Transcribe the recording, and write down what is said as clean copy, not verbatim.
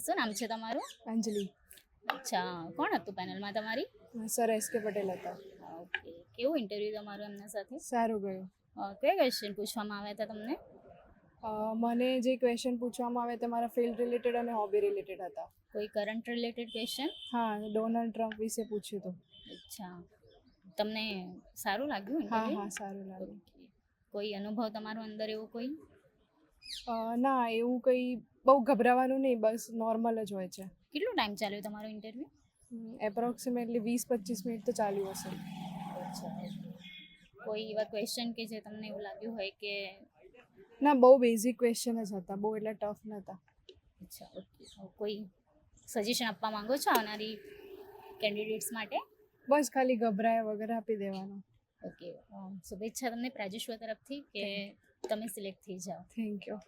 શું નામ છે તમારું? અંજલિ. અચ્છા, કોણ હતું પેનલમાં તમારી? સર એસ.કે. પટેલ હતા. ઓકે, કેવું ઇન્ટરવ્યૂ તમારું એમના સાથે? સારું ગયું. કયા ક્વેશ્ચન પૂછવામાં આવ્યા હતા તમને? મને જે ક્વેશ્ચન પૂછવામાં આવે તે મારા ફિલ્ડ રિલેટેડ અને હોબી રિલેટેડ હતા. કોઈ કરંટ રિલેટેડ ક્વેશ્ચન? હા, ડોનાલ્ડ ટ્રમ્પ વિશે પૂછ્યું હતું. અચ્છા, તમને સારું લાગ્યું હા interview? હા, સારું લાગ્યું. Okay. કોઈ અનુભવ તમારો અંદર એવો કોઈ? ના, એવું કંઈ બહુ ગભરાવાનું નહીં, બસ નોર્મલ જ હોય છે. કેટલો ટાઈમ ચાલ્યો તમારો ઇન્ટરવ્યૂ? એપ્રોક્સિમેટલી 20-25 મિનિટ તો ચાલ્યું હશે. અચ્છા, કોઈ એવા ક્વેશ્ચન કે જે તમને એવું લાગ્યું હોય કે ના, બહુ બેઝિક ક્વેશ્ચન જ હતા, બહુ એટલા ટફ નહોતા. અચ્છા, ઓકે, કોઈ સજેશન આપવા માંગો છો આવનારી કેન્ડિડેટ્સ માટે? બસ ખાલી ગભરાયા વગર આપી દેવાનું. ઓકે, શુભેચ્છા તમને પ્રાજેશ્વર તરફથી કે તમે સિલેક્ટ થઈ જાઓ. Thank you.